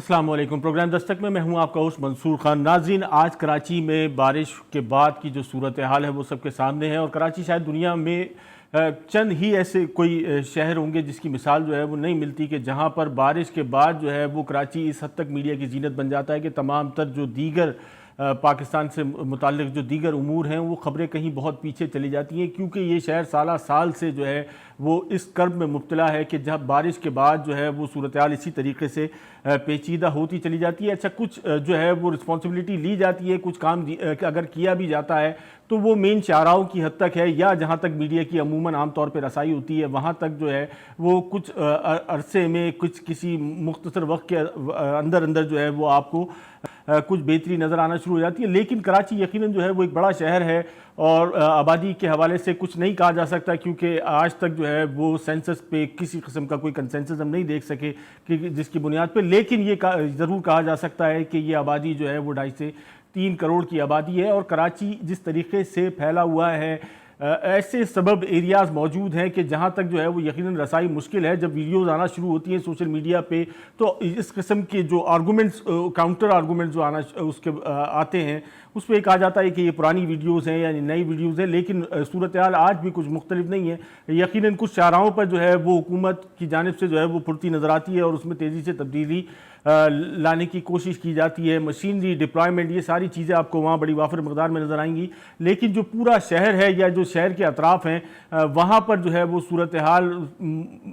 अस्सलाम वालेकुम। प्रोग्राम दस्तक में मैं हूं आपका होस्ट मंसूर खान। नाज़रीन, आज कराची में बारिश के बाद की जो सूरत हाल है वो सबके सामने है और कराची शायद दुनिया में चंद ही ऐसे कोई शहर होंगे जिसकी मिसाल जो है वो नहीं मिलती कि जहां पर बारिश के बाद जो है वो कराची इस हद तक मीडिया की जीनत बन जाता है कि तमाम तर जो दीगर पाकिस्तान से मुताल्लिक़ जो दीगर उमूर हैं वो ख़बरें कहीं बहुत पीछे चली जाती हैं, क्योंकि ये शहर साला साल से जो है वो इस कर्ब में मुब्तला है कि जब बारिश के बाद जो है वो सूरत हाल इसी तरीके से पेचीदा होती चली जाती है। अच्छा, कुछ जो है वो रिस्पॉन्सिबिलिटी ली जाती है, कुछ काम अगर किया भी जाता है तो वो मेन शाहराहों की हद तक है, या जहाँ तक मीडिया की अमूमन आम तौर पर रसाई होती है वहाँ तक जो है वो कुछ अरसे में कुछ किसी मुख्तसर वक्त के अंदर अंदर जो है वो आपको कुछ बेहतरी नज़र आना शुरू हो जाती है। लेकिन कराची यकीनन जो है वो एक बड़ा शहर है और आबादी के हवाले से कुछ नहीं कहा जा सकता, क्योंकि आज तक जो है वो सेंसस पे किसी किस्म का कोई कंसेंसस हम नहीं देख सके कि जिसकी बुनियाद पे। लेकिन ये ज़रूर कहा जा सकता है कि ये आबादी जो है वो 2.5 से 3 करोड़ की आबादी है और कराची जिस तरीके से फैला हुआ है ऐसे सबब एरियाज़ मौजूद हैं कि जहाँ तक जो है वो यकीनन रसाई मुश्किल है। जब वीडियोज़ आना शुरू होती हैं सोशल मीडिया पे तो इस किस्म के जो आर्गूमेंट्स, काउंटर आर्गूमेंट्स जो उसके आते हैं उस पर कहा जाता है कि ये पुरानी वीडियोज़ हैं या नई वीडियोज़ हैं, लेकिन सूरत हाल आज भी कुछ मुख्तलिफ नहीं है। यकीनन कुछ शाहराहों पर जो है वो हुकूमत की जानिब से जो है वो फुर्ती नज़र आती है और उसमें तेज़ी से तब्दीली लाने की कोशिश की जाती है। मशीनरी डिप्लॉयमेंट, ये सारी चीज़ें आपको वहाँ बड़ी वाफिर मकदार में नज़र आएंगी। लेकिन जो पूरा शहर है या जो शहर के अतराफ़ हैं वहाँ पर जो है वो सूरत हाल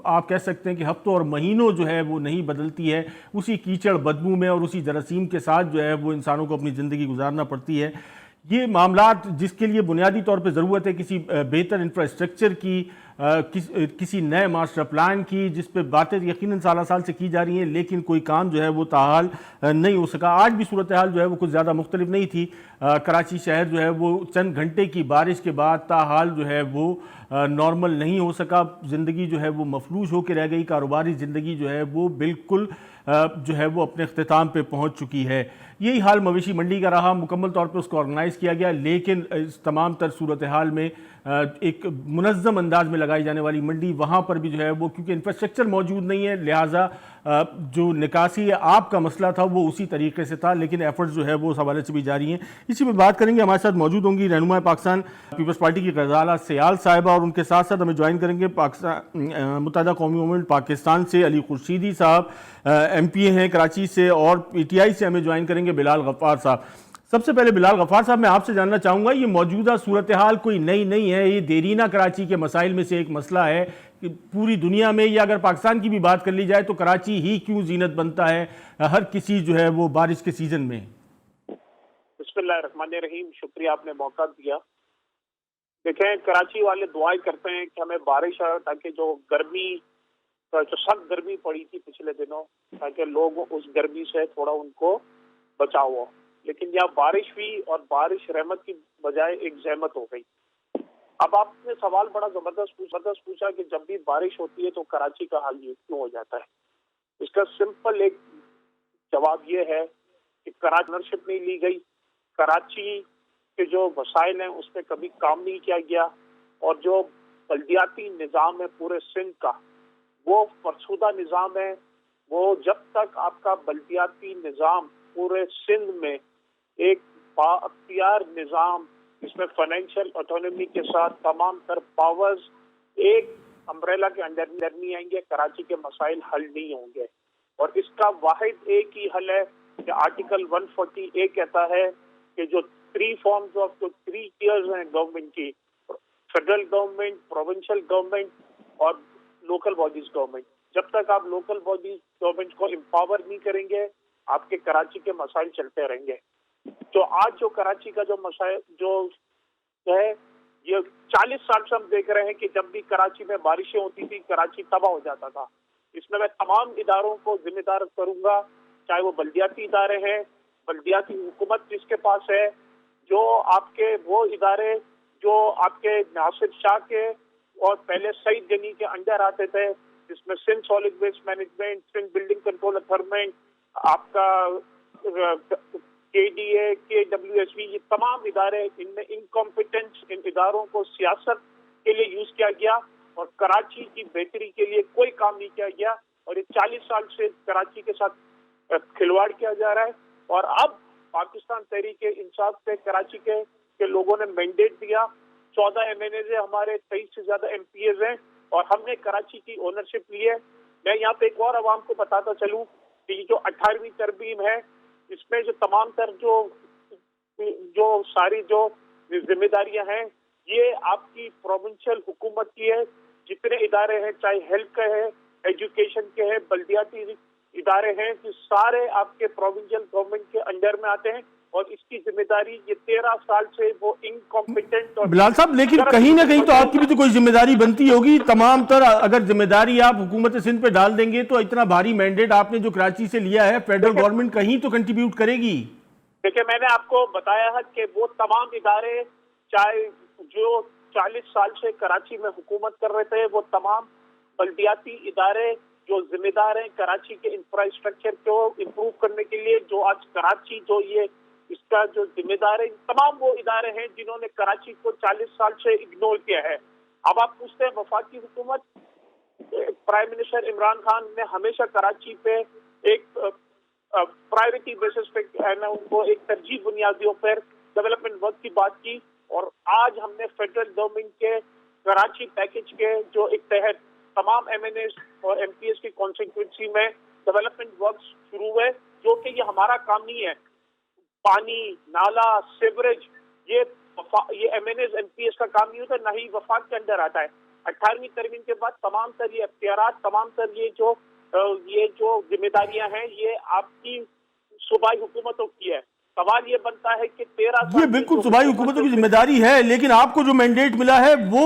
आप कह सकते हैं कि हफ्तों और महीनों जो है वो नहीं बदलती है। उसी कीचड़ बदबू में और उसी जरासीम के साथ जो है वो इंसानों को अपनी ज़िंदगी गुजारना पड़ती है। ये मामलात जिसके लिए बुनियादी तौर पे ज़रूरत है किसी बेहतर इंफ्रास्ट्रक्चर की, किसी नए मास्टर प्लान की, जिस पे बातें यकीनन साल साल से की जा रही हैं, लेकिन कोई काम जो है वो ताहाल नहीं हो सका। आज भी सूरत हाल जो है वो कुछ ज़्यादा मुख्तलिफ नहीं थी। कराची शहर जो है वो चंद घंटे की बारिश के बाद ताहाल जो है वो नॉर्मल नहीं हो सका। ज़िंदगी जो है वो मफलूज होकर रह गई। कारोबारी ज़िंदगी जो है वो बिल्कुल जो है वो अपने अख्तिताम पे पहुंच चुकी है। यही हाल मवेशी मंडी का रहा, मुकम्मल तौर पे उसको ऑर्गेनाइज़ किया गया, लेकिन इस तमाम तर सूरत हाल में एक मुनज़्ज़म अंदाज में लगाई जाने वाली मंडी, वहाँ पर भी जो है वो क्योंकि इंफ्रास्ट्रक्चर मौजूद नहीं है, लिहाजा जो निकासी है आपका मसला था वो उसी तरीके से था, लेकिन एफर्ट्स जो है वो उस हवाले से भी जारी हैं। इसी पर बात करेंगे। हमारे साथ मौजूद होंगी रहनुमा पाकिस्तान पीपल्स पार्टी की गजाला सियाल साहिबा और उनके साथ साथ हमें ज्वाइन करेंगे पाकिस्तान मुत्तहिदा कौमी मूवमेंट पाकिस्तान से अली खुर्शीदी साहब, MP हैं कराची से, और PTI से हमें ज्वाइन करेंगे बिलाल गफ्फार साहब। सबसे पहले बिलाल गफ्फार साहब, मैं आपसे जानना चाहूँगा, ये मौजूदा सूरत हाल कोई नई नहीं है, ये देरीना कराची के मसाइल में से एक मसला है कि पूरी दुनिया में, या अगर पाकिस्तान की भी बात कर ली जाए तो कराची ही क्यों जीनत बनता है हर किसी जो है वो बारिश के सीज़न में। बिस्मिल्लाहिर्रहमानिर्रहीम, शुक्रिया आपने मौका दिया। देखें, कराची वाले दुआएं करते हैं कि हमें बारिश आए ताकि जो गर्मी, जो सख्त गर्मी पड़ी थी पिछले दिनों, ताकि लोग उस गर्मी से थोड़ा उनको बचाव हो। लेकिन यहाँ बारिश हुई और बारिश रहमत की बजाय एक जहमत हो गई। अब आपने सवाल बड़ा जबरदस्त पूछा कि जब भी बारिश होती है तो कराची का हाल ये क्यों हो जाता है। इसका सिंपल एक जवाब ये है कि कराची ओनरशिप नहीं ली गई, कराची के जो वसाइल हैं उस पर कभी काम नहीं किया गया, और जो बल्दियाती निज़ाम है पूरे सिंध का वो फरसुदा निज़ाम है। वो जब तक आपका बल्दियाती निज़ाम पूरे सिंध में एक बाअख्तियार निज़ाम, इसमें फाइनेंशियल ऑटोनॉमी के साथ तमाम तर पावर्स एक अम्ब्रेला के अंडर नहीं आएंगे, कराची के मसाइल हल नहीं होंगे। और इसका वाहिद एक ही हल है कि आर्टिकल 140A कहता है कि जो 3 फॉर्म्स ऑफ जो 3 टियर्स हैं गवर्नमेंट की, फेडरल गवर्नमेंट, प्रोविंशियल गवर्नमेंट और लोकल बॉडीज गवर्नमेंट, जब तक आप लोकल बॉडीज गवर्नमेंट को एम्पावर नहीं करेंगे आपके कराची के मसाइल चलते रहेंगे। तो आज जो कराची का जो मसाइल जो है, ये 40 साल से हम देख रहे हैं कि जब भी कराची में बारिशें होती थी कराची तबाह हो जाता था। इसमें मैं तमाम इदारों को जिम्मेदार करूंगा, चाहे वो बल्दियाती इदारे हैं, बल्दियाती हुकूमत जिसके पास है, जो आपके वो इदारे जो आपके नासिर शाह के और पहले सईद गनी के अंडर आते थे, जिसमें Sindh solid waste management, Sindh building control authority, आपका KDA, KWSB, ये तमाम इदारे, इनमें इनकॉम्पिटेंस, इन इदारों को सियासत के लिए यूज किया गया और कराची की बेहतरी के लिए कोई काम नहीं किया गया। और ये 40 साल से कराची के साथ खिलवाड़ किया जा रहा है। और अब पाकिस्तान तहरीक इंसाफ पे कराची के लोगों ने मैंडेट दिया, 14 MNAs है हमारे, 23 से ज्यादा MPAs हैं, और हमने कराची की ओनरशिप ली है। मैं यहाँ पे एक और आवाम को बताता चलूँ कि जो 18वीं तरमीम है, इसमें जो तमाम तर जो सारी जो जिम्मेदारियां हैं, ये आपकी प्रोविंशियल हुकूमत की है। जितने इदारे हैं, चाहे हेल्थ के हैं, एजुकेशन के हैं, बल्दियाती इदारे हैं, कि सारे आपके प्रोविंशियल गवर्नमेंट के अंडर में आते हैं, और इसकी जिम्मेदारी ये 13 साल से वो इनकॉम्पिटेंट। और बिलाल साहब, लेकिन कहीं ना कहीं तो आपकी भी तो कोई जिम्मेदारी बनती होगी। तमाम तर अगर जिम्मेदारी आप हुकूमत सिंध पे डाल देंगे तो इतना भारी मैंडेट आपने जो कराची से लिया है, फेडरल गवर्नमेंट कहीं तो कंट्रीब्यूट करेगी। देखिए, मैंने आपको बताया है कि वो तमाम इदारे, चाहे जो 40 साल से कराची में हुकूमत कर रहे थे, वो तमाम बल्दियाती इदारे जो जिम्मेदार हैं कराची के इंफ्रास्ट्रक्चर को इम्प्रूव करने के लिए, जो आज कराची जो ये इसका जो जिम्मेदार है, तमाम वो इदारे हैं जिन्होंने कराची को 40 साल से इग्नोर किया है। अब आप पूछते हैं वफाकी हुकूमत, प्राइम मिनिस्टर इमरान खान ने हमेशा कराची पे एक प्रायोरिटी बेसिस पे उनको एक तरजीह बुनियादियों पर डेवलपमेंट वर्क की बात की, और आज हमने फेडरल गवर्नमेंट के कराची पैकेज के जो एक तहत तमाम MNAs और MPAs की कॉन्स्टिट्यूंसी में डेवलपमेंट वर्क शुरू हुए, जो कि ये हमारा काम नहीं है। पानी, नाला, सीवरेज, ये MNAs MPAs का काम नहीं होता, ना ही वफाक के अंदर आता है। 18वीं तरमीम के बाद तमाम तर ये अख्तियारात, तमाम तर ये जो जिम्मेदारियां हैं, ये आपकी सूबाई हुकूमतों की है। सवाल ये बनता है कि 13 साल ये बिल्कुल सूबाई हुकूमतों की जिम्मेदारी है, लेकिन आपको जो मैंडेट मिला है वो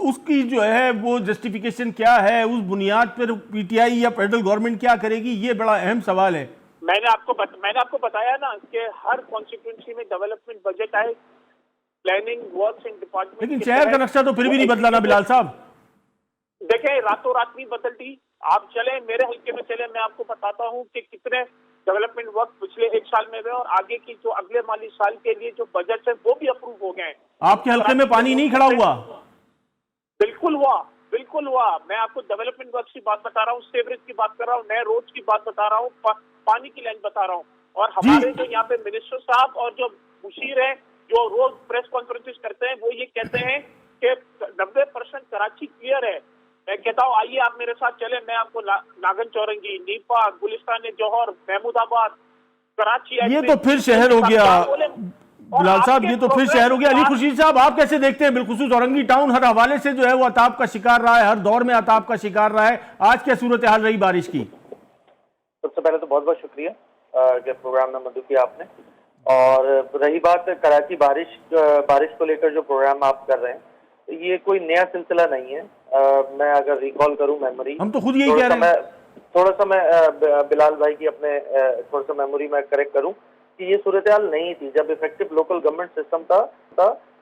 उसकी जो है वो जस्टिफिकेशन क्या है, उस बुनियाद पर PTI या फेडरल गवर्नमेंट क्या करेगी, ये बड़ा अहम सवाल है। मैंने आपको बताया ना कि हर कॉन्स्टिट्यूंसी में डेवलपमेंट बजट आए, प्लानिंग वर्क्स इन डिपार्टमेंट। लेकिन शहर का नक्शा तो फिर भी नहीं बदला ना बिलाल साहब। देखें, रातों रात नहीं बदलती। आप चले, मेरे हल्के में चले, मैं आपको बताता हूँ कि कितने डेवलपमेंट वर्क पिछले 1 साल में हुए, और आगे की जो अगले माली साल के लिए जो बजट है वो भी अप्रूव हो गए हैं। आपके हल्के में पानी नहीं खड़ा हुआ? बिल्कुल हुआ। मैं आपको डेवलपमेंट वर्क की बात बता रहा हूँ, सीवरेज की बात कर रहा हूँ, नए रोड्स की बात बता रहा हूँ, पानी की लाइन बता रहा हूँ। और हमारे जो यहाँ पे मिनिस्टर साहब और जो मुशीर है, जो रोज प्रेस कॉन्फ्रेंसेस करते हैं, वो ये कहते हैं कि 90% कराची क्लियर है। मैं कहता हूँ आइए आप मेरे साथ चले, मैं आपको नागन चौरंगी, नीपा, गुलिस्तान जौहर, महमूदाबाद, कराची, ये तो फिर शहर हो गया बिलाल साहब, ये तो फिर शहर हो गया। अली खुर्शीद साहब, आप कैसे देखते हैं? बिलखुसूस औरंगी टाउन हर हवाले से जो है वो अताब का शिकार रहा है, हर दौर में अताब का शिकार रहा है। आज क्या सूरत हाल रही बारिश की? सबसे पहले तो बहुत बहुत शुक्रिया कि प्रोग्राम में मदद किया आपने। और रही बात कराची बारिश को लेकर जो प्रोग्राम आप कर रहे हैं, ये कोई नया सिलसिला नहीं है। मैं अगर रिकॉल करूं मेमोरी, हम तो खुद यही कह रहे हैं। थोड़ा सा मैं बिलाल भाई की अपने थोड़ा सा मेमोरी में करेक्ट करूं कि ये सूरत हाल नहीं थी जब इफेक्टिव लोकल गवर्नमेंट सिस्टम था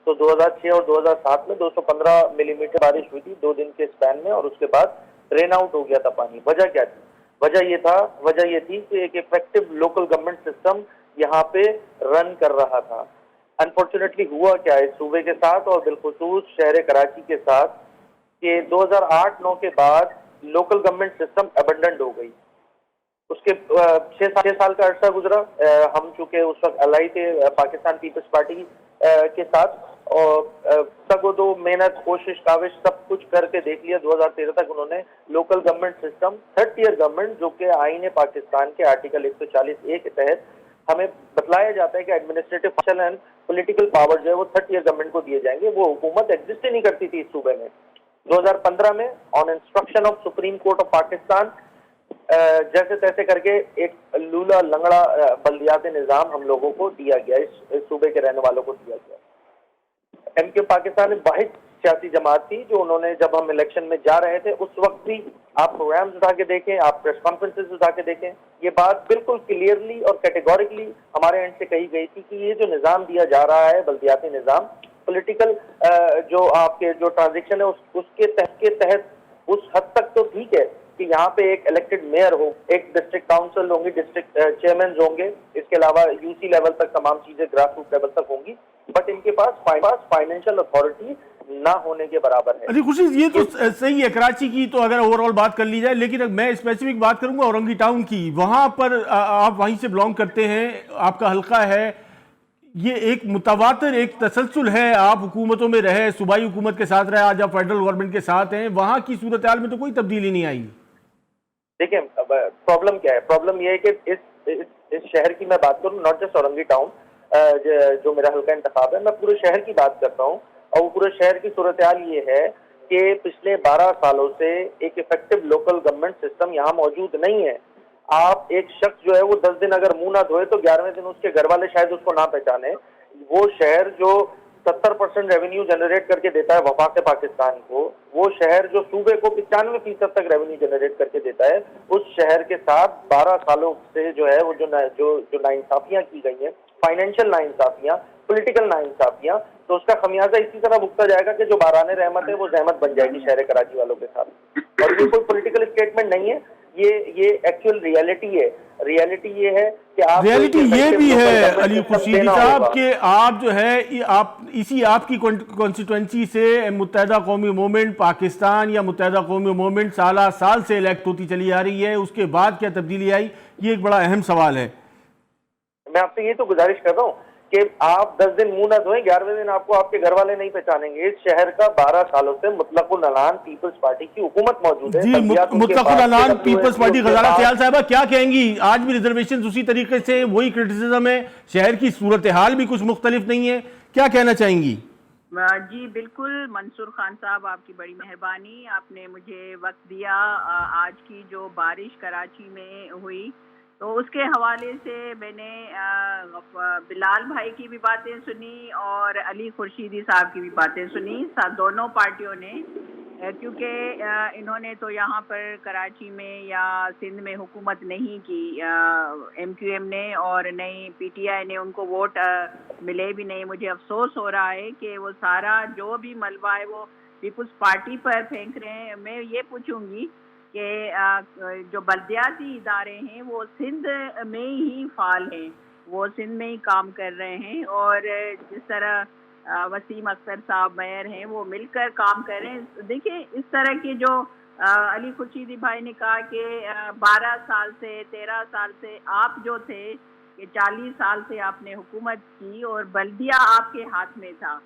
तो 2006 और 2007 में 215 मिलीमीटर बारिश हुई थी 2 दिन के स्पैन में, और उसके बाद ड्रेन आउट हो गया था पानी। वजह क्या थी? वजह ये थी कि एक इफेक्टिव लोकल गवर्नमेंट सिस्टम यहाँ पे रन कर रहा था। अनफॉर्चुनेटली हुआ क्या इस सूबे के साथ और बिलखुसूस शहर कराची के साथ कि 2008-9 के बाद लोकल गवर्नमेंट सिस्टम अबंडन्ड हो गई। उसके 6 साल का अरसा गुजरा। हम चूंकि उस वक्त अलाई थे पाकिस्तान पीपल्स पार्टी के साथ, और सगोदो मेहनत कोशिश काविश सब कुछ करके देख लिया। 2013 तक उन्होंने local government system, third tier government, जो कि आईन पाकिस्तान के आर्टिकल 140A के तहत हमें बतलाया जाता है कि administrative function and political power जो है वो थर्ड टियर गवर्नमेंट को दिए जाएंगे, वो हुकूमत एग्जिस्ट ही नहीं करती थी इस सूबे में। 2015 में on instruction of supreme court of Pakistan जैसे तैसे करके एक लूला लंगड़ा बल्दियाती निजाम हम लोगों को दिया गया, इस सूबे के रहने वालों को दिया गया। एमके पाकिस्तान में वाहिद सियासी जमात थी जो उन्होंने, जब हम इलेक्शन में जा रहे थे उस वक्त भी, आप प्रोग्राम्स उठा के देखें, आप प्रेस कॉन्फ्रेंसेस उठा के देखें, ये बात बिल्कुल क्लियरली और कैटेगोरिकली हमारे एंड से कही गई थी कि ये जो निज़ाम दिया जा रहा है बल्दियाती निज़ाम, पॉलिटिकल जो आपके जो ट्रांजेक्शन है उसके तहत उस हद तक तो ठीक है कि यहाँ पे एक इलेक्टेड मेयर हो, एक डिस्ट्रिक्ट काउंसिल होंगी, डिस्ट्रिक्ट चेयरमैन होंगे, इसके अलावा यूसी लेवल तक तमाम चीजें ग्रास रूट लेवल तक होंगी, बट इनके पास फाइनेंशियल अथॉरिटी ना होने के बराबर है। अली खुर्शीद, ये तो सही है, कराची की तो अगर ओवरऑल बात कर ली जाए, लेकिन मैं स्पेसिफिक बात करूंगा औरंगी टाउन की। वहां पर आप वहीं से बिलोंग करते हैं, आपका हल्का है, ये एक मुतवातर एक तसलसल है, आप हुकूमतों में रहे, सूबाई हुकूमत के साथ रहे, आज आप फेडरल गवर्नमेंट के साथ हैं, वहां की सूरत हाल में तो कोई तब्दीली नहीं आई। देखिए प्रॉब्लम क्या है, प्रॉब्लम ये है कि इस शहर की मैं बात करूं, नॉट जस्ट औरंगी टाउन जो मेरा हल्का इंतखाब है, मैं पूरे शहर की बात करता हूं, और वो पूरे शहर की सूरत हाल ये है कि पिछले 12 सालों से एक इफेक्टिव लोकल गवर्नमेंट सिस्टम यहाँ मौजूद नहीं है। आप एक शख्स जो है वो 10 दिन अगर मुंह ना धोए तो 11वें दिन उसके घर वाले शायद उसको ना पहचाने। वो शहर जो 70% रेवेन्यू जनरेट करके देता है वफाक पाकिस्तान को, वो शहर जो सूबे को 95% तक रेवेन्यू जनरेट करके देता है, उस शहर के साथ 12 सालों से जो है वो जो नाइंसाफियां की गई हैं, फाइनेंशियल नाइंसाफियां, पॉलिटिकल नाइंसाफियां, तो उसका खमियाजा इसी तरह भुगता जाएगा कि जो बाराने रहमत है वो जहमत बन जाएगी शहर कराची वालों के साथ। और ये कोई पॉलिटिकल स्टेटमेंट नहीं है, ये एक्चुअल रियलिटी है। रियलिटी ये है कि आप रियलिटी ये भी है अली खुर्शीदी साहब कि आप जो है आपकी कॉन्स्टिट्यूंसी से मुत्तहिदा कौमी मूवमेंट पाकिस्तान या मुत्तहिदा कौमी मूवमेंट साल से इलेक्ट होती चली आ रही है, उसके बाद क्या तब्दीली आई, ये एक बड़ा अहम सवाल है। मैं आपसे ये तो गुजारिश कर रहा हूँ कि आप 10 दिन मुंह ना धोएं, 11वें दिन आपको आपके घर वाले नहीं पहचानेंगे। इस शहर का 12 सालों से मुतलकुल अलान पीपल्स पार्टी की हुकूमत मौजूद है जी। मुतलकुल अलान पीपल्स पार्टी, गजाला सियाल साहबा क्या कहेंगी? आज भी रिजर्वेशन उसी तरीके से, वही क्रिटिसिज्म है, शहर की सूरत हाल भी कुछ मुख्तलिफ नहीं है, क्या कहना चाहेंगी? जी बिल्कुल मंसूर खान साहब, आपकी बड़ी मेहरबानी, आपने मुझे वक्त दिया। आज की जो बारिश कराची में हुई तो उसके हवाले से मैंने बिलाल भाई की भी बातें सुनी और अली खुर्शीदी साहब की भी बातें सुनी, दोनों पार्टियों ने, क्योंकि इन्होंने तो यहाँ पर कराची में या सिंध में हुकूमत नहीं की, MQM ने और नई PTI ने उनको वोट मिले भी नहीं। मुझे अफसोस हो रहा है कि वो सारा जो भी मलबा है वो पीपल्स पार्टी पर फेंक रहे हैं। मैं ये पूछूंगी कि जो बल्दियाती इदारे हैं वो सिंध में ही फाल हैं, वो सिंध में ही काम कर रहे हैं, और जिस तरह वसीम अख्तर साहब मेयर हैं वो मिलकर काम कर रहे हैं। देखिए इस तरह के जो अली खुर्शीदी भाई ने कहा कि 12 साल से 13 साल से आप जो थे कि 40 साल से आपने हुकूमत की और बल्दिया आपके हाथ में था।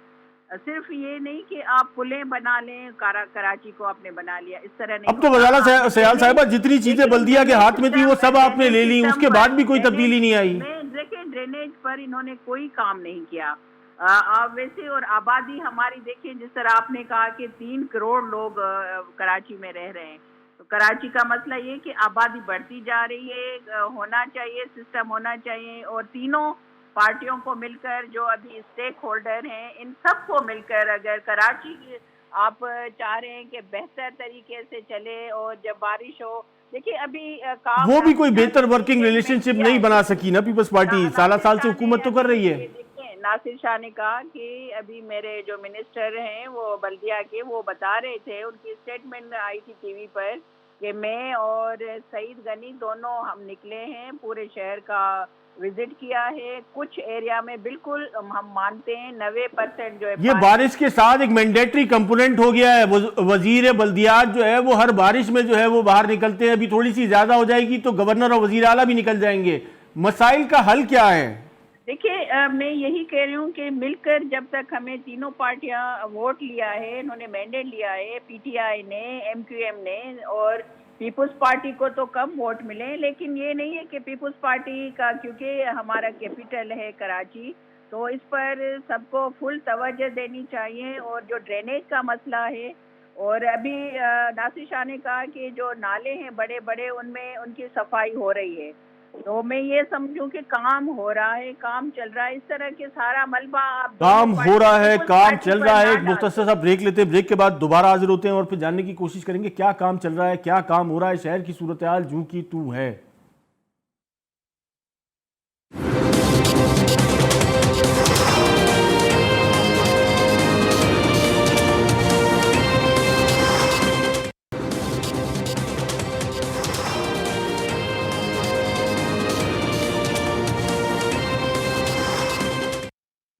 सिर्फ ये नहीं कि आप पुलें बना लें, कराची को आपने बना लिया, इस तरह नहीं। अब तो गजाला सियाल साहिबा जितनी चीजें बल्दिया के हाथ में थी वो सब आपने ले ली, उसके बाद भी कोई तब्दीली नहीं आई। देखिए ड्रेनेज पर इन्होंने कोई काम नहीं किया। वैसे और आबादी हमारी देखिए, जिस तरह आपने कहा कि 3 करोड़ लोग कराची में रह रहे हैं, तो कराची का मसला ये कि आबादी बढ़ती जा रही है, होना चाहिए सिस्टम होना चाहिए, और तीनों पार्टियों को मिलकर, जो अभी स्टेक होल्डर हैं, इन सब को मिलकर अगर कराची आप चाह रहे हैं कि बेहतर तरीके से चले और जब बारिश हो, देखिए अभी काम वो भी कोई बेहतर वर्किंग रिलेशनशिप नहीं बना सकी ना पीपल्स पार्टी, साल से हुकूमत तो कर रही है। नासिर शाह ने कहा कि अभी मेरे जो मिनिस्टर हैं वो बल्दिया के, वो बता रहे थे, उनकी स्टेटमेंट आई थी टीवी पर कि मैं और सईद गनी दोनों हम निकले हैं, पूरे शहर का विजिट किया है, कुछ एरिया में बिल्कुल हम मानते हैं 90% जो है। ये बारिश के साथ एक मैंडेटरी कंपोनेंट हो गया है, वजीर बल्दियात जो है वो हर बारिश में जो है वो बाहर निकलते हैं। अभी थोड़ी सी ज्यादा हो जाएगी तो गवर्नर और वजीर आला भी निकल जाएंगे। मसाइल का हल क्या है? देखिए मैं यही कह रही हूँ कि मिलकर जब तक हमें तीनों पार्टियां वोट लिया है, इन्होंने मैंडेट लिया है, PTI ने, MQM ने, और पीपल्स पार्टी को तो कम वोट मिले, लेकिन ये नहीं है कि पीपल्स पार्टी का, क्योंकि हमारा कैपिटल है कराची, तो इस पर सबको फुल तवज्जो देनी चाहिए। और जो ड्रेनेज का मसला है, और अभी नासिर शाह ने कहा कि जो नाले हैं बड़े बड़े उनमें उनकी सफाई हो रही है, तो मैं ये समझूं कि काम हो रहा है, काम चल रहा है। इस तरह के सारा मलबा काम हो रहा है, काम चल रहा है। एक मुख्तसर सा ब्रेक लेते हैं, ब्रेक के बाद दोबारा हाजिर होते हैं और फिर जानने की कोशिश करेंगे क्या काम चल रहा है, क्या काम हो रहा है। शहर की सूरत हाल जूं की तूं है।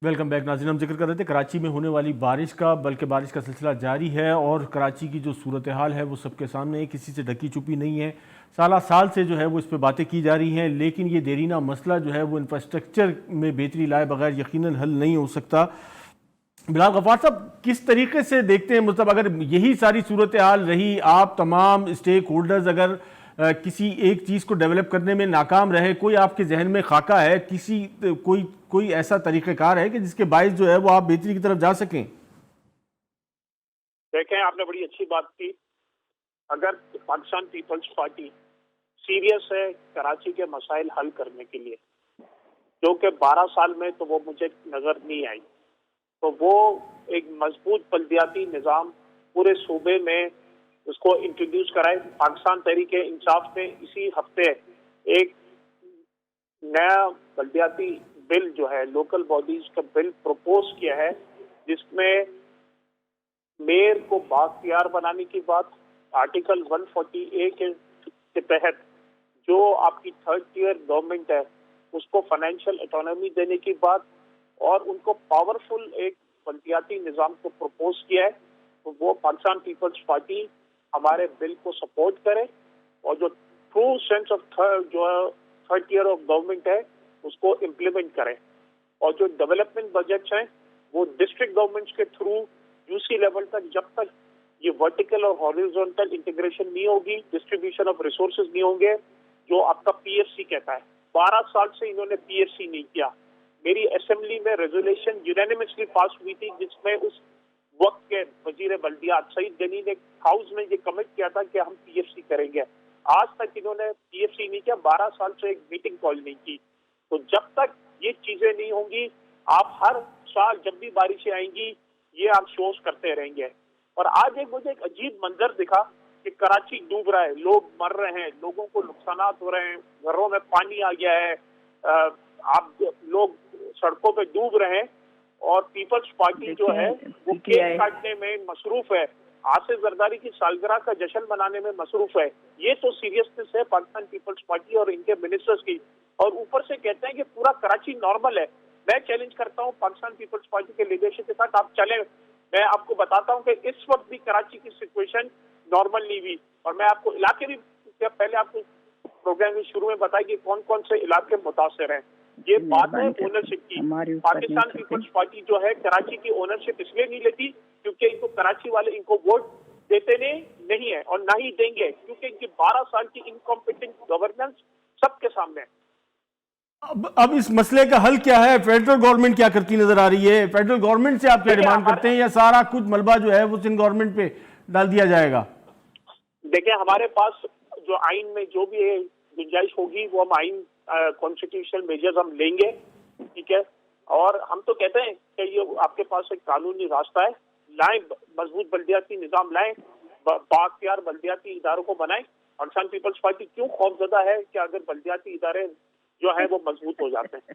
वेलकम बैक नाज़रीन। हम जिक्र कर रहे थे कराची में होने वाली बारिश का, बल्कि बारिश का सिलसिला जारी है और कराची की जो सूरत हाल है वो सबके सामने है, किसी से ढकी छुपी नहीं है। साल से जो है वो इस पे बातें की जा रही हैं, लेकिन ये देरीना मसला जो है वो इंफ्रास्ट्रक्चर में बेहतरी लाए बगैर यकीनन हल नहीं हो सकता। बिलाल गफ्फार साहब, किस तरीके से देखते हैं, मतलब अगर यही सारी सूरत हाल रही, आप तमाम स्टेक होल्डर्स अगर किसी एक चीज़ को डेवलप करने में नाकाम रहे, कोई आपके जहन में खाका है, कोई ऐसा तरीक़ाकार है कि जिसके बायस जो है वो आप बेहतरी की तरफ जा सकें? देखें, आपने बड़ी अच्छी बात की। अगर पाकिस्तान पीपल्स पार्टी सीरियस है कराची के मसाइल हल करने के लिए, जो कि 12 साल में तो वो मुझे नजर नहीं आई, तो वो एक मजबूत बल्दियाती निज़ाम पूरे सूबे में उसको इंट्रोड्यूस कराए। पाकिस्तान तहरीके इंसाफ ने इसी हफ्ते एक नया बल्दियाती बिल जो है, लोकल बॉडीज का बिल प्रपोज किया है, जिसमें मेयर को बाख्तियार बनाने की बात, आर्टिकल 140A के तहत जो आपकी थर्ड टियर गवर्नमेंट है उसको फाइनेंशियल ऑटोनॉमी देने की बात, और उनको पावरफुल एक बल्दियाती निज़ाम को प्रपोज किया है। तो वो पाकिस्तान पीपल्स पार्टी हमारे बिल को सपोर्ट करे और जो true sense of third tier of government है उसको इम्प्लीमेंट करें। और जो डेवलपमेंट बजट्स हैं वो डिस्ट्रिक्ट गवर्नमेंट्स के थ्रू यूसी लेवल तक, जब तक ये वर्टिकल और हॉरिजॉन्टल इंटीग्रेशन नहीं होगी, डिस्ट्रीब्यूशन ऑफ रिसोर्सेज नहीं होंगे, जो आपका पीएफसी कहता है। 12 साल से इन्होंने पीएफसी नहीं किया। मेरी असेंबली में रेजोल्यूशन यूनानिमसली पास हुई थी, जिसमें उस वक्त के वजीर बल्दियात सईद गनी ने हाउस में ये कमिट किया था कि हम पीएफसी करेंगे। आज तक इन्होंने पीएफसी नहीं किया, 12 साल से एक मीटिंग कॉल नहीं की। तो जब तक ये चीजें नहीं होंगी, आप हर साल जब भी बारिशें आएंगी ये आप शोज करते रहेंगे। और आज मुझे एक अजीब मंजर दिखा कि कराची डूब रहा है, लोग मर रहे हैं, लोगों को नुकसानात हो रहे हैं, घरों में पानी आ गया है, आप लोग सड़कों पे डूब रहे हैं, और पीपल्स पार्टी जो है वो केक काटने में मसरूफ है, आसिफ जरदारी की सालगिरह का जश्न मनाने में मसरूफ है। ये तो सीरियसनेस है पाकिस्तान पीपल्स पार्टी और इनके मिनिस्टर्स की, और ऊपर से कहते हैं कि पूरा कराची नॉर्मल है। मैं चैलेंज करता हूं पाकिस्तान पीपल्स पार्टी के लीडरशिप के साथ, आप चले, मैं आपको बताता हूं कि इस वक्त भी कराची की सिचुएशन नॉर्मल नहीं हुई। और मैं आपको इलाके भी पहले आपको प्रोग्राम के शुरू में बताया कि कौन कौन से इलाके मुतासर हैं। ये बात है ओनरशिप की। पाकिस्तान पीपल्स पार्टी जो है कराची की ओनरशिप इसलिए नहीं लेती क्योंकि इनको कराची वाले इनको वोट देते नहीं है और ना ही देंगे, क्योंकि इनकी 12 साल की इनकॉम्पिटेंट गवर्नेंस सबके सामने है। अब इस मसले का हल क्या है? फेडरल गवर्नमेंट क्या करती नजर आ रही है? फेडरल गवर्नमेंट से आप क्या डिमांड करते हैं, या सारा कुछ मलबा जो है वो सिंध गवर्नमेंट पे डाल दिया जाएगा? देखिए, हमारे पास जो आइन में जो भी गुंजाइश होगी वो हम आइन कॉन्स्टिट्यूशनल मेजर्स हम लेंगे, ठीक है। और हम तो कहते हैं कि ये आपके पास एक कानूनी रास्ता है, लाएं, मजबूत बल्दियाती निजाम लाएं, बाख्तियार बल्दियाती इदारों को बनाएं। पाकिस्तान पीपल्स पार्टी क्यों खौफजदा है कि अगर बल्दियाती इदारे जो है वो मजबूत हो जाते हैं।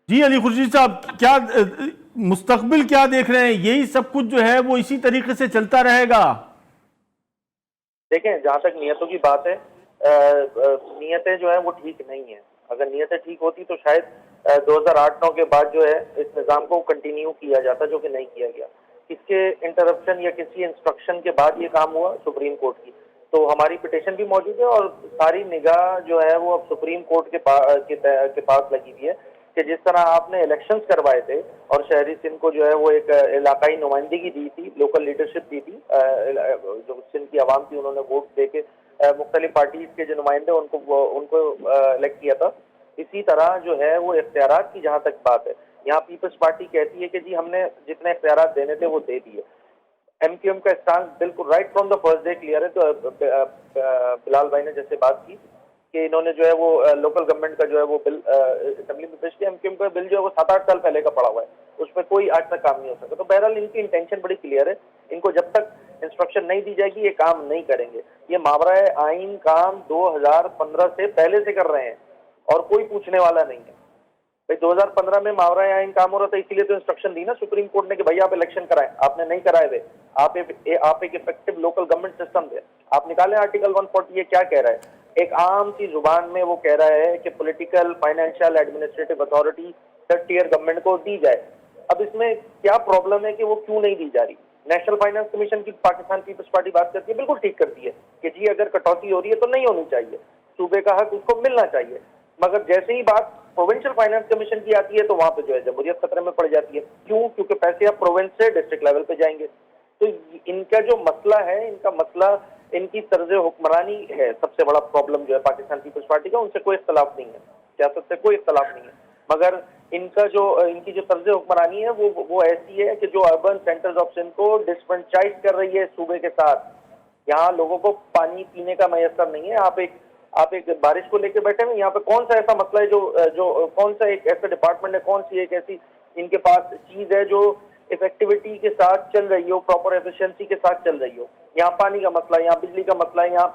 जी अली खुर्शीद साहब, क्या मुस्तकबिल क्या देख रहे हैं? यही सब कुछ जो है वो इसी तरीके से चलता रहेगा? देखें, जहाँ तक नियतों की बात है, नियतें जो है वो ठीक नहीं है। अगर नियतें ठीक होती तो शायद 2008-9 के बाद जो है इस निज़ाम को कंटिन्यू किया जाता, जो कि नहीं किया गया। किसके इंटरप्शन या किसी इंस्ट्रक्शन के बाद ये काम हुआ? सुप्रीम कोर्ट की। तो हमारी पिटीशन भी मौजूद है और सारी निगाह जो है वो अब सुप्रीम कोर्ट के पास लगी हुई है कि जिस तरह आपने इलेक्शंस करवाए थे और शहरी सिंध को जो है वो एक इलाकाई नुमाइंदगी दी थी, लोकल लीडरशिप दी थी, जो सिंध की आवाम थी उन्होंने वोट देके मुख्तलिफ पार्टीज के जो नुमाइंदे उनको इलेक्ट किया था। इसी तरह जो है वो इख्तियारात की जहाँ तक बात है, यहाँ पीपल्स पार्टी कहती है कि जी हमने जितने इख्तियारात देने थे वो दे दिए। एमक्यूएम का स्टांस बिल्कुल right from the first day clear है। तो बिलाल भाई ने जैसे बात की कि इन्होंने जो है वो लोकल गवर्नमेंट का जो है वो बिल असेंबली में पेश किया। एमक्यूएम का बिल जो है वो 7-8 साल पहले का पड़ा हुआ है, उस पर कोई आज तक काम नहीं हो सका। तो बहरहाल इनकी इंटेंशन बड़ी क्लियर है, इनको जब तक इंस्ट्रक्शन नहीं दी जाएगी ये काम नहीं करेंगे। ये मावरा आइन काम 2015 से पहले से कर रहे हैं और कोई पूछने वाला नहीं है। भाई 2015 में मावरा आइन काम हो रहा था, इसीलिए तो इंस्ट्रक्शन दी ना सुप्रीम कोर्ट ने कि भैया आप इलेक्शन कराएं, आपने नहीं कराए थे। आप एक इफेक्टिव लोकल गवर्नमेंट सिस्टम दे, आप निकालें आर्टिकल 140 ये क्या कह रहा है। एक आम सी जुबान में वो कह रहा है कि political, financial, administrative authority third tier government को दी जाए। अब इसमें क्या प्रॉब्लम है कि वो क्यों नहीं दी जा रही? नेशनल फाइनेंस कमीशन की पाकिस्तान पीपल्स पार्टी बात करती है, बिल्कुल ठीक करती है कि जी अगर कटौती हो रही है तो नहीं होनी चाहिए, सूबे का हक उसको मिलना चाहिए। मगर जैसे ही बात प्रोविंशियल फाइनेंस कमीशन की आती है तो वहां पे जो है जमहूरियत खतरे में पड़ जाती है। क्यों? क्योंकि पैसे अब प्रोविंस से डिस्ट्रिक्ट लेवल पे जाएंगे। तो इनका जो मसला है, इनका मसला इनकी तर्ज हुक्मरानी है। सबसे बड़ा प्रॉब्लम जो है पाकिस्तान पीपल्स पार्टी का, उनसे कोई इख्तलाफ नहीं है, सियासत से कोई इख्तलाफ नहीं है, मगर इनकी जो तर्ज हुक्मरानी है वो ऐसी है कि जो अर्बन सेंटर्स ऑफ सिंध को डिसफ्रेंचाइज कर रही है सूबे के साथ। यहाँ लोगों को पानी पीने का मयसर नहीं है। आप एक बारिश को लेकर बैठे हैं, यहाँ पे कौन सा ऐसा मसला है जो कौन सा एक ऐसा डिपार्टमेंट है, कौन सी एक ऐसी इनके पास चीज है जो इफेक्टिविटी के साथ चल रही हो, प्रॉपर एफिशिएंसी के साथ चल रही हो? यहाँ पानी का मसला, यहाँ बिजली का मसला, यहाँ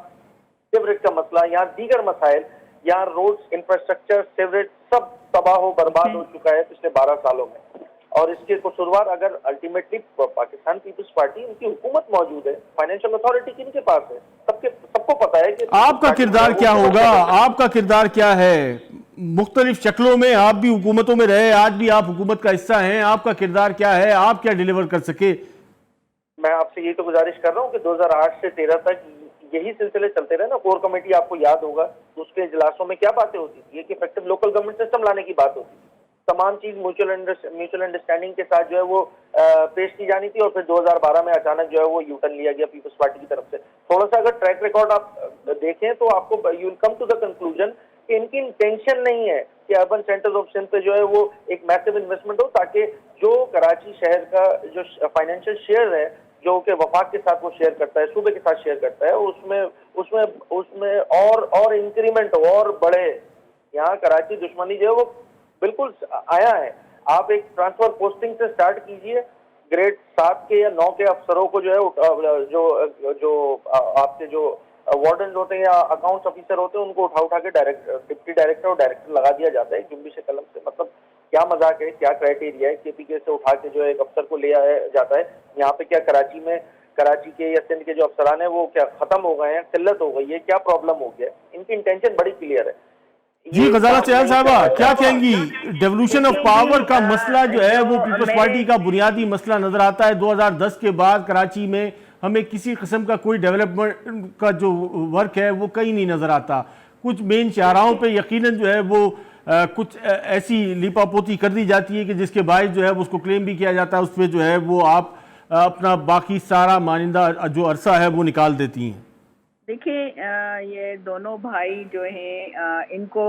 सीवरेज का मसला, यहाँ दीगर मसाइल, यहाँ रोड्स, इंफ्रास्ट्रक्चर, सीवरेज सब तबाह हो बर्बाद हो चुका है पिछले 12 सालों में। और इसके कसूरवार अगर अल्टीमेटली पाकिस्तान पीपल्स पार्टी, उनकी हुकूमत मौजूद है, फाइनेंशियल अथॉरिटी किनके पास है, सबको पता है कि आपका किरदार क्या होगा, आपका किरदार क्या है? मुख्तलिफ शक्लों में आप भी हुकूमतों में रहे, आज भी आप हुकूमत का हिस्सा हैं, आपका किरदार क्या है? आप क्या डिलीवर कर सके? मैं आपसे यही तो गुजारिश कर रहा हूँ कि 2008 से 13 तक यही सिलसिले चलते रहे ना। कोर कमेटी आपको याद होगा, उसके इजलासों में क्या बातें होती थी कि इफेक्टिव लोकल गवर्नमेंट सिस्टम लाने की बात होती थी। तमाम चीज म्यूचुअल अंडरस्टैंडिंग के साथ जो है वो पेश की जानी थी, और फिर 2012 में अचानक जो है वो यूटर्न लिया गया पीपल्स पार्टी की तरफ से। थोड़ा सा अगर ट्रैक रिकॉर्ड आप देखें तो आपको you will come to the conclusion कि इनकी इंटेंशन नहीं है कि अर्बन सेंटर्स ऑफ सिंध पे जो है वो एक मैसिव इन्वेस्टमेंट हो, ताकि जो कराची शहर का जो फाइनेंशियल शेयर है, जो कि वफाक के साथ वो शेयर करता है, सूबे के साथ शेयर करता है, उसमें और इंक्रीमेंट हो और बढ़े। यहाँ कराची दुश्मनी जो है वो बिल्कुल आया है। आप एक ट्रांसफर पोस्टिंग से स्टार्ट कीजिए, ग्रेड 7 के या 9 के अफसरों को जो है जो आपके जो वार्डन होते हैं या अकाउंट्स ऑफिसर होते हैं, उनको उठा के डिप्टी डायरेक्टर और डायरेक्टर लगा दिया जाता है जुम्बिश कलम से। मतलब क्या मजाक है, क्या क्राइटेरिया है? केपीके से उठा के जो है एक अफसर को ले आया जाता है। यहाँ पे क्या कराची के या सिंध के जो अफसरान है वो क्या खत्म हो गए हैं, किल्लत हो गई है, क्या प्रॉब्लम हो गया? इनकी इंटेंशन बड़ी क्लियर है। जी गजाला चहल साहबा, क्या कहेंगी? डेवोल्यूशन ऑफ पावर का मसला जो है वो पीपल्स पार्टी का बुनियादी मसला नजर आता है। 2010 के बाद कराची में हमें किसी किस्म का कोई डेवलपमेंट का जो वर्क है वो कहीं नहीं नजर आता। कुछ मेन शाहराहों पे यकीनन जो है वो कुछ ऐसी लिपापोती कर दी जाती है कि जिसके बायस जो है उसको क्लेम भी किया जाता है, उस पर जो है वो आप अपना बाकी सारा मानिंदा जो अरसा है वो निकाल देती हैं। देखिए, ये दोनों भाई जो हैं, इनको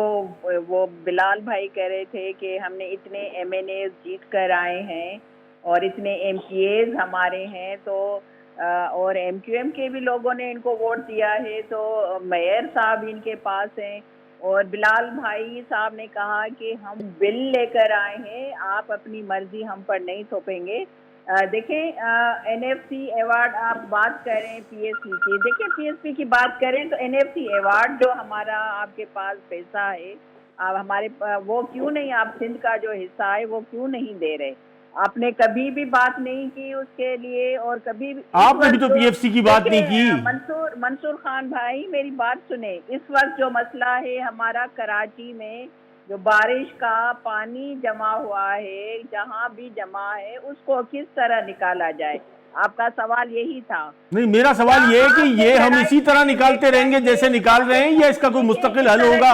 वो बिलाल भाई कह रहे थे कि हमने इतने MNA जीत कर आए हैं और इतने MPAs हमारे हैं, तो और MQM के भी लोगों ने इनको वोट दिया है, तो मेयर साहब इनके पास हैं। और बिलाल भाई साहब ने कहा कि हम बिल लेकर आए हैं, आप अपनी मर्जी हम पर नहीं थोपेंगे। देखें, NFC अवार्ड आप बात करें PSP की, देखिए PSP की बात करें तो NFC अवार्ड जो हमारा आपके पास पैसा है, आप हमारे वो क्यों नहीं, आप सिंध का जो हिस्सा है वो क्यों नहीं दे रहे? आपने कभी भी बात नहीं की उसके लिए, और कभी आपने भी तो PFC की बात नहीं की। मंसूर खान भाई, मेरी बात सुने। इस वक्त जो मसला है हमारा कराची में, जो बारिश का पानी जमा हुआ है, जहाँ भी जमा है, उसको किस तरह निकाला जाए? आपका सवाल यही था। नहीं, मेरा सवाल ये है कि ये हम इसी तरह निकालते रहेंगे जैसे निकाल रहे हैं, या इसका कोई मुस्तकिल हल होगा?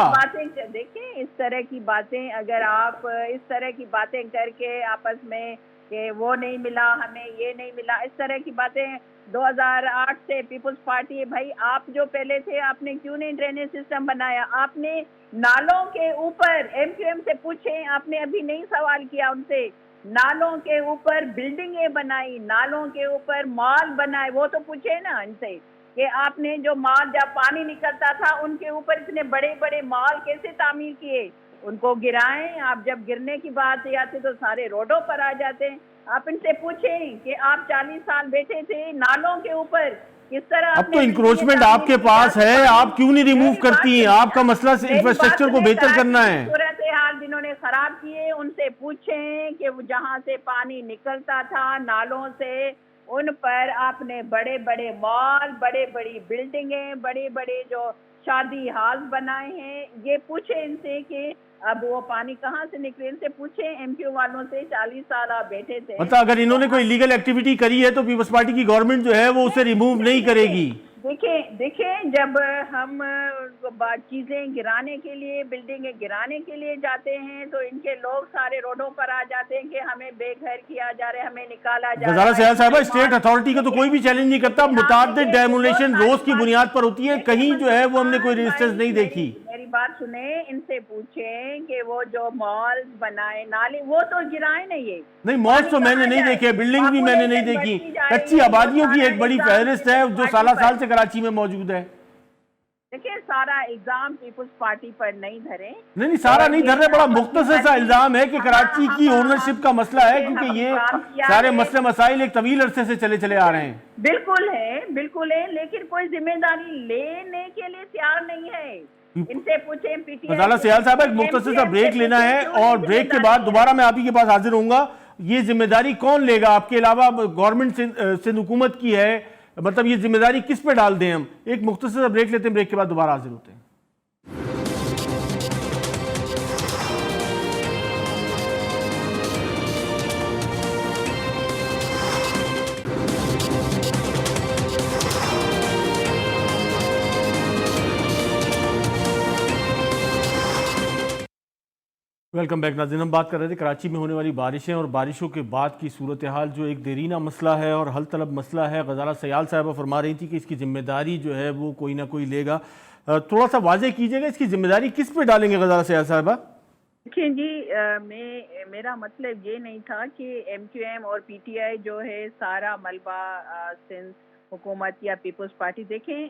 देखिए, इस तरह की बातें अगर आप इस तरह की बातें करके आपस में कि वो नहीं मिला हमें, ये नहीं मिला, इस तरह की बातें 2008 से पीपल्स पार्टी, भाई आप जो पहले थे आपने क्यों नहीं ड्रेनेज सिस्टम बनाया? आपने नालों के ऊपर MQM से पूछे, आपने अभी नहीं सवाल किया उनसे। नालों के ऊपर बिल्डिंगें बनाई, नालों के ऊपर मॉल बनाए, वो तो पूछे ना इनसे कि आपने जो मॉल जब पानी निकलता था उनके ऊपर इतने बड़े बड़े मॉल कैसे तामीर किए? उनको गिराएं। आप जब गिरने की बात आती तो सारे रोडों पर आ जाते हैं। आप इनसे पूछें कि आप 40 साल बैठे थे नालों के ऊपर, किस तरह? अब तो इंक्रोचमेंट आपके पास है, आप क्यों नहीं रिमूव करती हैं? आपका मसला इंफ्रास्ट्रक्चर को बेहतर करना है। सूरत हाल जिन्होंने खराब किए उनसे पूछें कि वो जहाँ से पानी निकलता था नालों से, उन पर आपने बड़े बड़े मॉल, बड़े बड़ी बिल्डिंगें, बड़े बड़े जो शादी हाल बनाए हैं। ये पूछे इनसे कि अब वो पानी कहाँ से निकले, इनसे पूछे एमक्यू वालों से। 40 साल आप बैठे थे। मतलब अगर इन्होंने कोई लीगल एक्टिविटी करी है तो पीपल्स पार्टी की गवर्नमेंट जो है वो उसे रिमूव नहीं करेगी। देखें जब हम चीजें गिराने के लिए, बिल्डिंगें गिराने के लिए जाते हैं तो इनके लोग सारे रोडों पर आ जाते हैं कि हमें बेघर किया जा रहा है, हमें निकाला जा रहा है। गजाला सयाल साहबा, स्टेट अथॉरिटी को तो कोई भी चैलेंज नहीं करता, मुताद्दिद डेमोलेशन रोज की बुनियाद पर होती है, कहीं जो है वो हमने कोई रेजिस्टेंस नहीं देखी। मेरी बात सुने, इनसे पूछें कि वो जो मॉल्स बनाए, नाले, वो तो गिराए नहीं है। नहीं, मॉल्स तो मैंने नहीं देखे, बिल्डिंग भी मैंने नहीं देखी। कच्ची आबादियों की एक बड़ी फहरिस्त है जो साल साल से कराची में मौजूद है। देखिए, सारा इल्जाम पीपल्स पार्टी पर नहीं धरे। नहीं, सारा नहीं धर रहे, बड़ा मुख्तसर सा इल्जाम है कि कराची की ओनरशिप का मसला है, क्योंकि ये सारे मसले मसाइल एक तवील अरसे से चले आ रहे हैं। बिल्कुल है, लेकिन कोई जिम्मेदारी लेने के लिए तैयार नहीं है। इनसे पूछें पीटीआई। गजाला सयाल साहब, एक मुख्तसर सा ब्रेक लेना है और ब्रेक के बाद दोबारा मैं आप ही के पास हाजिर होऊंगा। ये जिम्मेदारी कौन लेगा? आपके अलावा गवर्नमेंट सिंध हुकूमत की है, मतलब ये जिम्मेदारी किस पे डाल दें हम? एक मुख्तसर सा ब्रेक लेते हैं, ब्रेक के बाद दोबारा हाजिर होते हैं। वेलकम बैक नाज़रीन। हम बात कर रहे थे कराची में होने वाली बारिशें और बारिशों के बाद की सूरत हाल, जो एक देरीना मसला है और हल तलब मसला है। गजाला सयाल साहबा फरमा रही थी कि इसकी जिम्मेदारी जो है वो कोई ना कोई लेगा। थोड़ा सा वाज़ेह कीजिएगा, इसकी जिम्मेदारी किस पे डालेंगे गजाला सयाल साहबा? देखिए जी, मेरा मतलब ये नहीं था कि एमक्यूएम और पीटीआई जो है सारा मलबा सिंध हुकूमत या पीपल्स पार्टी। देखें,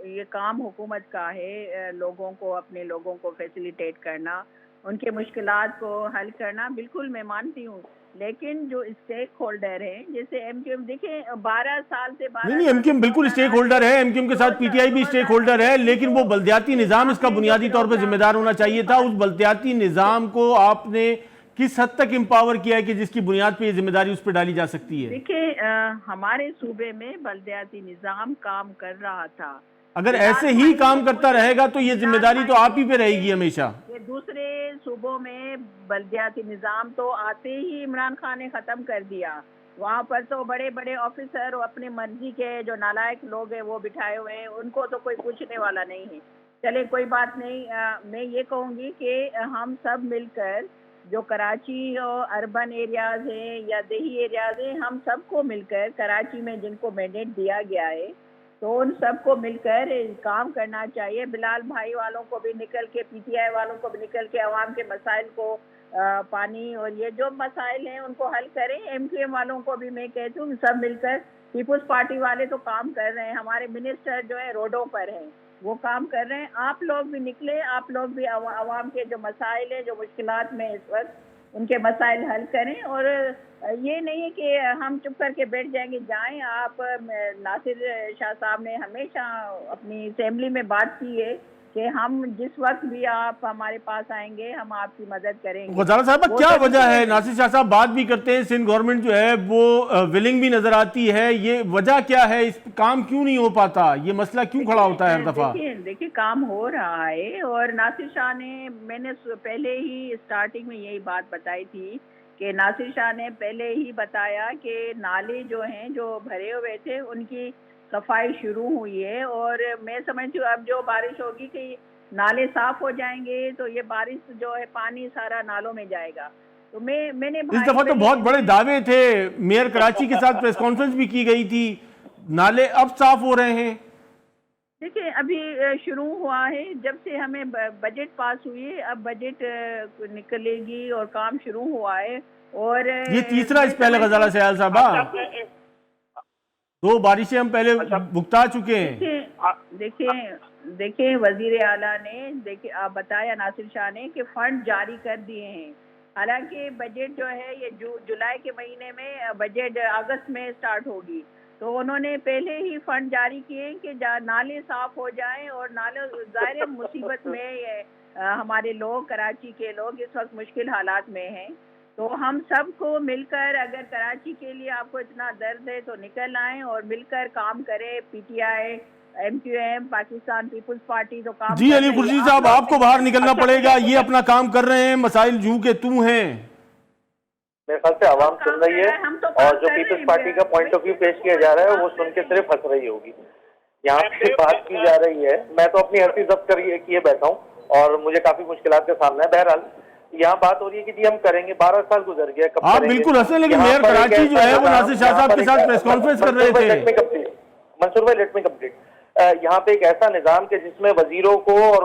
ये काम हुकूमत का है, लोगों को, अपने लोगों को फैसिलिटेट करना, उनके मुश्किलात को हल करना। बिल्कुल मैं मानती हूँ, लेकिन जो स्टेक होल्डर हैं जैसे एमक्यूएम, देखें 12 साल से नहीं, एमक्यूएम बिल्कुल स्टेक होल्डर है, एमक्यूएम के साथ पीटीआई भी स्टेक होल्डर है, लेकिन वो बल्दियाती निज़ाम इसका बुनियादी तौर पर जिम्मेदार होना चाहिए था। उस बल्दियाती निज़ाम को आपने किस हद तक एम्पावर किया है कि जिसकी बुनियाद पे ये जिम्मेदारी उस पर डाली जा सकती है? देखिए, हमारे सूबे में बल्दियाती निज़ाम काम कर रहा था। अगर ऐसे ही काम करता रहेगा तो ये जिम्मेदारी तो आप ही पे रहेगी हमेशा। ये दूसरे सूबों में बल्दियाती निज़ाम तो आते ही इमरान खान ने ख़त्म कर दिया। वहाँ पर तो बड़े बड़े ऑफिसर और अपने मर्जी के जो नालायक लोग हैं वो बिठाए हुए हैं, उनको तो कोई पूछने वाला नहीं है। चले, कोई बात नहीं। मैं ये कहूँगी कि हम सब मिलकर, जो कराची और अर्बन एरियाज़ हैं या देही एरियाज़ हैं, हम सबको मिलकर कराची में जिनको मैंडेट दिया गया है तो उन सबको मिलकर काम करना चाहिए। बिलाल भाई वालों को भी निकल के, पीटीआई वालों को भी निकल के अवाम के मसाइल को, पानी और ये जो मसाइल हैं उनको हल करें। एमक्यूएम वालों को भी मैं कहती हूँ सब मिलकर, पीपल्स पार्टी वाले तो काम कर रहे हैं, हमारे मिनिस्टर जो है रोडों पर हैं, वो काम कर रहे हैं। आप लोग भी निकले, आप लोग भी अवाम के जो मसाइल हैं, जो मुश्किलात में इस वक्त, उनके मसाइल हल करें। और ये नहीं है कि हम चुप करके बैठ जाएंगे। जाएं आप, नासिर शाह साहब ने हमेशा अपनी असेंबली में बात की है कि हम जिस वक्त भी आप हमारे पास आएंगे हम आपकी मदद करेंगे। गजाला साहब, क्या वजह है? नासिर शाह साहब बात भी करते हैं, सिंध गवर्नमेंट जो है वो विलिंग भी नजर आती है, ये वजह क्या है? इस काम क्यों नहीं हो पाता? ये मसला क्यों खड़ा होता है हर दफा? देखिए काम हो रहा है, और नासिर शाह ने, मैंने पहले ही स्टार्टिंग में यही बात बताई थी कि नासिर शाह ने पहले ही बताया कि नाले जो हैं जो भरे हुए थे उनकी सफाई शुरू हुई है, और मैं समझती हूँ अब जो बारिश होगी कि नाले साफ हो जाएंगे तो ये बारिश जो है पानी सारा नालों में जाएगा। तो मैंने इस दफा तो बहुत बड़े दावे थे, मेयर कराची के साथ प्रेस कॉन्फ्रेंस भी की गई थी, नाले अब साफ हो रहे हैं। देखिए अभी शुरू हुआ है, जब से हमें बजट पास हुई है, अब बजट निकलेगी और काम शुरू हुआ है। और ये तीसरा इस पहले गजाला सयाल साहबा, 2 बारिशें हम पहले भुगता चुके हैं। देखिए वजीर आला ने, देखिए आप बताया नासिर शाह ने कि फंड जारी कर दिए हैं। हालांकि बजट जो है ये जुलाई के महीने में, बजट अगस्त में स्टार्ट होगी, तो उन्होंने पहले ही फंड जारी किए कि नाले साफ हो जाएं। और नाले ज़ाहिर मुसीबत में हमारे लोग, कराची के लोग इस वक्त मुश्किल हालात में हैं। तो हम सबको मिलकर, अगर कराची के लिए आपको इतना दर्द है तो निकल आएं और मिलकर काम करें। पीटीआई MQM पाकिस्तान पीपल्स पार्टी तो काम जी कर अली रही है। खुर्शीद साहब, आप आपको बाहर निकलना अच्छा, पड़ेगा, ये अपना काम कर रहे हैं, मसाइल जू के तू हैं। मेरे ख्याल से आवाम काम सुन रही कर है रहे हैं, हम तो काम और जो कर रहे पीपल्स हैं। पार्टी का पॉइंट ऑफ व्यू पेश किया जा रहा है वो सुन के सिर्फ हंस रही होगी। यहाँ पे बात की जा रही है, मैं तो अपनी हंसी जब्त किए बैठा हूँ और मुझे काफी मुश्किलात का सामना है। बहरहाल यहाँ बात हो रही है कि जी हम करेंगे, 12 साल गुजर गया, कब आप करेंगे? बिल्कुल हंसे, लेकिन यहाँ मेयर पर एक कराची जो ऐसा है वो निज़ाम, नासिर शाह यहाँ साहब पर के एक- साथ प्रेस कॉन्फ्रेंस कर रहे थे। मंसूर भाई लेट मी कंप्लीट। यहाँ पे एक ऐसा निजाम के जिसमें वजीरों को और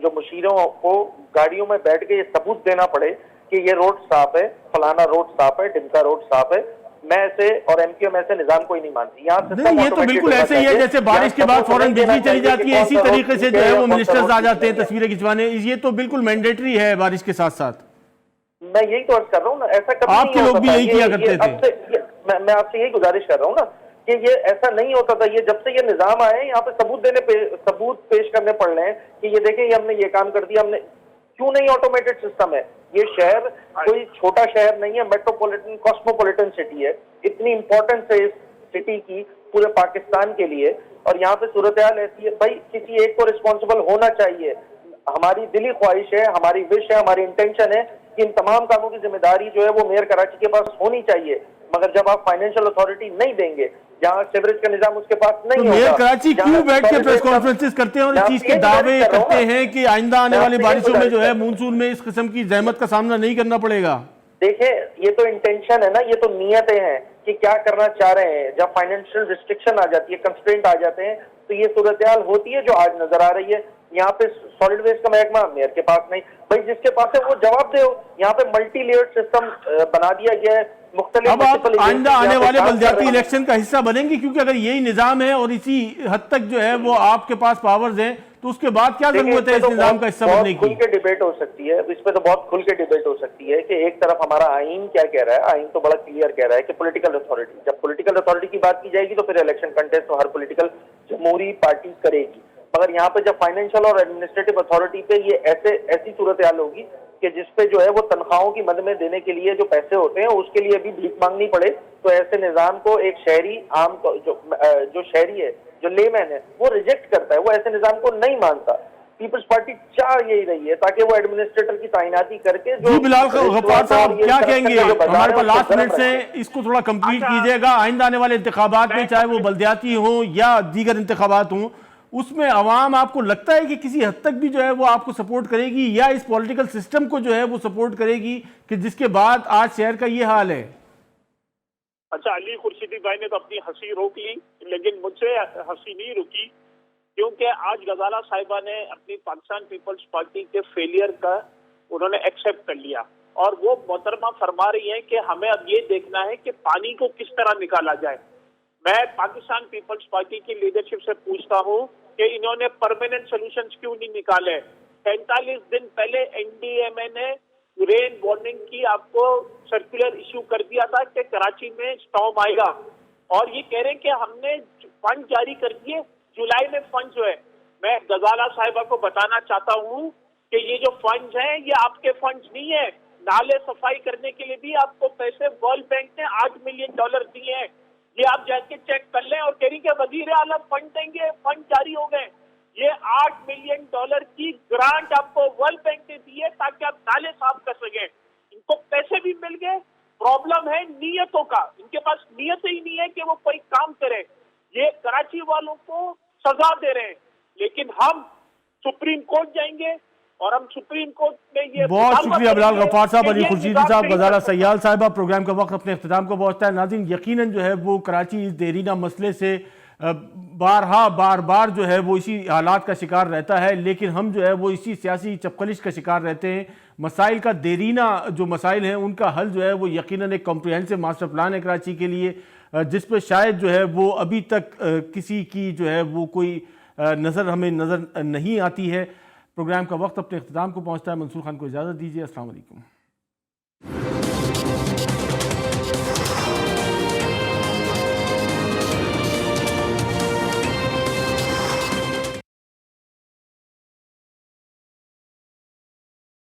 जो मुशीरों को गाड़ियों में बैठ के ये सबूत देना पड़े कि ये रोड साफ है, फलाना रोड साफ है, ढिमका रोड साफ है, मैं ऐसे और MQM ऐसे निजाम कोई नहीं मानती। यहाँ नहीं, ये तो बिल्कुल ऐसे ही है जैसे बारिश के बाद फौरन बिजली चली जाती है, इसी तरीके से जो है वो मिनिस्टर्स आ जाते हैं तस्वीरें खिंचवाने। ये तो बिल्कुल मैंडेटरी है बारिश के साथ साथ। मैं यही तो अर्ज कर रहा हूँ ना, ऐसा कभी आपके नहीं लोग होता भी था। यही किया करते थे। मैं आपसे यही गुजारिश कर रहा हूँ ना कि ये ऐसा नहीं होता था। ये जब से ये निजाम आए यहाँ पे सबूत पेश करने पड़ रहे हैं कि ये देखें, ये हमने ये काम कर दिया, हमने क्यों नहीं? ऑटोमेटेड सिस्टम है। ये शहर कोई छोटा शहर नहीं है, मेट्रोपॉलिटन कॉस्मोपॉलिटन सिटी है। इतनी इंपॉर्टेंस है इस सिटी की पूरे पाकिस्तान के लिए, और यहाँ पे सूरत हाल ऐसी है। भाई किसी एक को रिस्पॉन्सिबल होना चाहिए। हमारी दिली ख्वाहिश है, हमारी विश है, हमारी इंटेंशन है कि इन तमाम कामों की जिम्मेदारी जो है वो मेयर कराची के पास होनी चाहिए। मगर जब आप फाइनेंशियल अथॉरिटी नहीं देंगे, जहाँ सीवरेज का निजाम उसके पास नहीं तो होगा, मेयर कराची जहाँ क्यों बैठ के solid प्रेस waste का- कॉन्फ्रेंसेस करते हैं और इस मैं चीज आपसे के यही दावे गुजारिश कर रहा हूँ करते ना। हैं कि आइंदा आने मैं वाली आपसे यही बारिशों में जो गुजारिश है कर रहा हूँ। मानसून में इस किस्म की जहमत का सामना नहीं करना पड़ेगा? देखें, ये तो इंटेंशन है ना, ये तो नियतें हैं कि क्या करना चाह रहे हैं। जब फाइनेंशियल रिस्ट्रिक्शन आ जाती है, कंस्ट्रेंट आ जाते हैं, तो ये सूरत हाल होती है जो आज नजर आ रही है। यहाँ पे सॉलिड वेस्ट का महकमा मेयर के पास नहीं, भाई जिसके पास है वो जवाब दे। यहाँ पे मल्टी लेयर्ड सिस्टम बना दिया गया है। अब आप आइंदा आने वाले बलदियाती इलेक्शन का हिस्सा बनेंगे? क्योंकि अगर यही निजाम है और इसी हद तक जो है वो आपके पास पावर्स हैं, तो उसके बाद क्या जरूरत है इस निजाम का हिस्सा बनने खुल की? के डिबेट हो सकती है इस पे, तो बहुत खुल के डिबेट हो सकती है कि एक तरफ हमारा आइन क्या कह रहा है। आइन तो बड़ा क्लियर कह रहा है कि पॉलिटिकल अथॉरिटी, जब पॉलिटिकल अथॉरिटी की बात की जाएगी तो फिर इलेक्शन कंटेस्ट तो हर पॉलिटिकल जमहूरी पार्टी करेगी। मगर यहाँ पे जब फाइनेंशियल और एडमिनिस्ट्रेटिव अथॉरिटी पे ये ऐसी सूरत हाल होगी कि जिसपे जो है वो तनख्वाहों की मद में देने के लिए जो पैसे होते हैं उसके लिए भी भीख मांगनी पड़े, तो ऐसे निजाम को एक शहरी आम जो शहरी है, जो लेमैन है, वो रिजेक्ट करता है। वो ऐसे निजाम को नहीं मानता। पीपल्स पार्टी चाह यही रही है ताकि वो एडमिनिस्ट्रेटर की तैनाती करके जी बिलाल गफ्फार साहब क्या कहेंगे? हमारे पास लास्ट मिनट से, इसको थोड़ा कंप्लीट कीजिएगा। आइंदा आने वाले इंतखाबात में, चाहे वो बलदियाती हो या दीगर इंतखाबात हों, उसमें आवाम आपको लगता है कि किसी हद तक भी जो है वो आपको सपोर्ट करेगी, या इस पॉलिटिकल सिस्टम को जो है वो सपोर्ट करेगी कि जिसके बाद आज शहर का ये हाल है? अच्छा, अली खुर्शीदी भाई ने तो अपनी हंसी रोक ली, लेकिन मुझसे हंसी नहीं रुकी, क्योंकि आज गजाला साहिबा ने अपनी पाकिस्तान पीपल्स पार्टी के फेलियर का उन्होंने एक्सेप्ट कर लिया, और वो मोहतरमा फरमा रही हैं कि हमें अब ये देखना है कि पानी को किस तरह निकाला जाए। मैं पाकिस्तान पीपल्स पार्टी की लीडरशिप से पूछता हूँ कि इन्होंने परमानेंट सॉल्यूशंस क्यों नहीं निकाले? 45 दिन पहले NDMA ने रेन वार्निंग की, आपको सर्कुलर इशू कर दिया था कि कराची में स्टॉर्म आएगा, और ये कह रहे हैं कि हमने फंड जारी कर दिए, जुलाई में फंड जो है। मैं गजाला साहिबा को बताना चाहता हूँ कि ये जो फंड्स हैं ये आपके फंड्स नहीं है। नाले सफाई करने के लिए भी आपको पैसे वर्ल्ड बैंक ने $8 मिलियन दिए हैं, ये आप जाके चेक कर लें। और कह रही कि वजीर आला फंड देंगे, फंड जारी हो गए। ये $8 मिलियन की ग्रांट आपको वर्ल्ड बैंक ने दी है ताकि आप नाले साफ कर सकें। इनको पैसे भी मिल गए। प्रॉब्लम है नीयतों का, इनके पास नीयत ही नहीं है कि वो कोई काम करे। ये कराची वालों को सजा दे रहे हैं, लेकिन हम सुप्रीम कोर्ट जाएंगे और हम सुप्रीम कोर्ट में ये बहुत शुक्रिया बिलाल गफ्फार साहब, अली खुर्शीदी साहब, गजाला सयाल साहिबा। प्रोग्राम का वक्त अपने अख्ताम को पहुंचता है। नाज़रीन, यकीनन जो है वो कराची इस देरीना मसले से बार बार जो है वो इसी हालात का शिकार रहता है, लेकिन हम जो है वो इसी सियासी चपकलिश का शिकार रहते हैं। मसाइल का देरीना जो मसाइल हैं उनका हल जो है वो यकीनन एक कॉम्प्रिहेंसिव मास्टर प्लान है कराची के लिए, जिस पर शायद जो है वो अभी तक किसी की जो है वो कोई हमें नज़र नहीं आती है। प्रोग्राम का वक्त अपने अख्ताम को पहुंचता है। मंसूर खान को इजाज़त दीजिए। अस्सलाम वालेकुम।